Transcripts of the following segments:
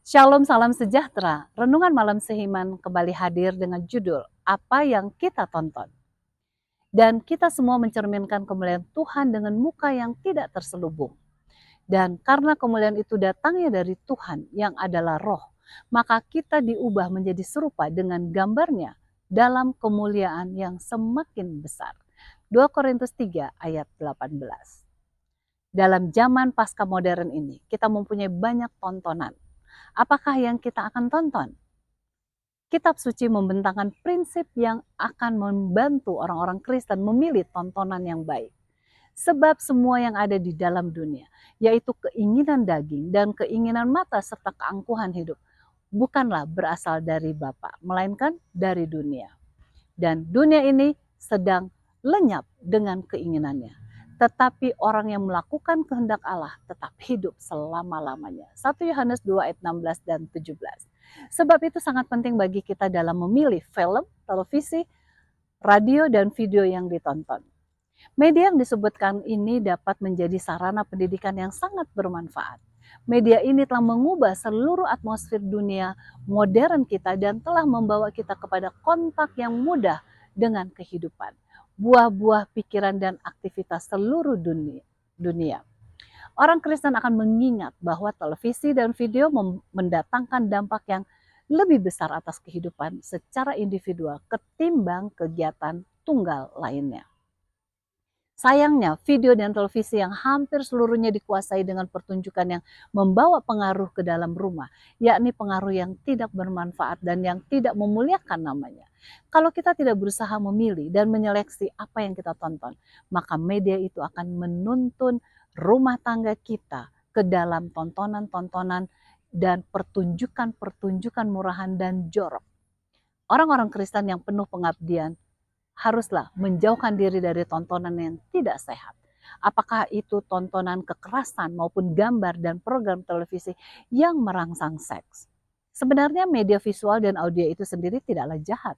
Shalom, salam sejahtera. Renungan malam Sehiman kembali hadir dengan judul Apa yang kita tonton. Dan kita semua mencerminkan kemuliaan Tuhan dengan muka yang tidak terselubung. Dan karena kemuliaan itu datangnya dari Tuhan yang adalah roh, maka kita diubah menjadi serupa dengan gambarnya dalam kemuliaan yang semakin besar. 2 Korintus 3 ayat 18. Dalam zaman pasca modern ini, kita mempunyai banyak tontonan. Apakah yang kita akan tonton? Kitab suci membentangkan prinsip yang akan membantu orang-orang Kristen memilih tontonan yang baik. Sebab semua yang ada di dalam dunia, yaitu keinginan daging dan keinginan mata serta keangkuhan hidup, bukanlah berasal dari Bapa, melainkan dari dunia. Dan dunia ini sedang lenyap dengan keinginannya. Tetapi orang yang melakukan kehendak Allah tetap hidup selama-lamanya. 1 Yohanes 2 ayat 16 dan 17. Sebab itu sangat penting bagi kita dalam memilih film, televisi, radio, dan video yang ditonton. Media yang disebutkan ini dapat menjadi sarana pendidikan yang sangat bermanfaat. Media ini telah mengubah seluruh atmosfer dunia modern kita dan telah membawa kita kepada kontak yang mudah dengan kehidupan, buah-buah pikiran dan aktivitas seluruh dunia. Orang Kristen akan mengingat bahwa televisi dan video mendatangkan dampak yang lebih besar atas kehidupan secara individual ketimbang kegiatan tunggal lainnya. Sayangnya, video dan televisi yang hampir seluruhnya dikuasai dengan pertunjukan yang membawa pengaruh ke dalam rumah, yakni pengaruh yang tidak bermanfaat dan yang tidak memuliakan namanya. Kalau kita tidak berusaha memilih dan menyeleksi apa yang kita tonton, maka media itu akan menuntun rumah tangga kita ke dalam tontonan-tontonan dan pertunjukan-pertunjukan murahan dan jorok. Orang-orang Kristen yang penuh pengabdian haruslah menjauhkan diri dari tontonan yang tidak sehat. Apakah itu tontonan kekerasan maupun gambar dan program televisi yang merangsang seks. Sebenarnya media visual dan audio itu sendiri tidaklah jahat.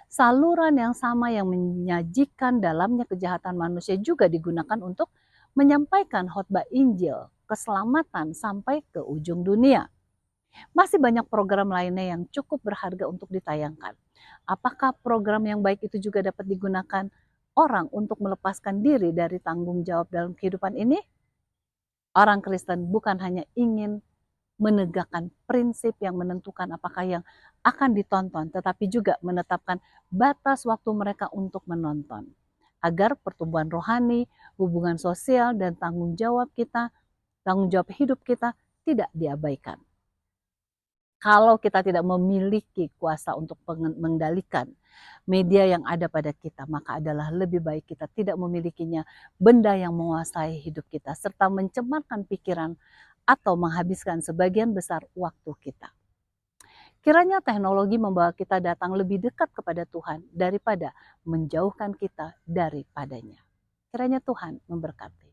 Saluran yang sama yang menyajikan dalamnya kejahatan manusia juga digunakan untuk menyampaikan khotbah Injil, keselamatan sampai ke ujung dunia. Masih banyak program lainnya yang cukup berharga untuk ditayangkan. Apakah program yang baik itu juga dapat digunakan orang untuk melepaskan diri dari tanggung jawab dalam kehidupan ini? Orang Kristen bukan hanya ingin menegakkan prinsip yang menentukan apakah yang akan ditonton, tetapi juga menetapkan batas waktu mereka untuk menonton. Agar pertumbuhan rohani, hubungan sosial, dan tanggung jawab hidup kita tidak diabaikan. Kalau kita tidak memiliki kuasa untuk mengendalikan media yang ada pada kita, maka adalah lebih baik kita tidak memilikinya, benda yang menguasai hidup kita, serta mencemarkan pikiran atau menghabiskan sebagian besar waktu kita. Kiranya teknologi membawa kita datang lebih dekat kepada Tuhan daripada menjauhkan kita daripadanya. Kiranya Tuhan memberkati.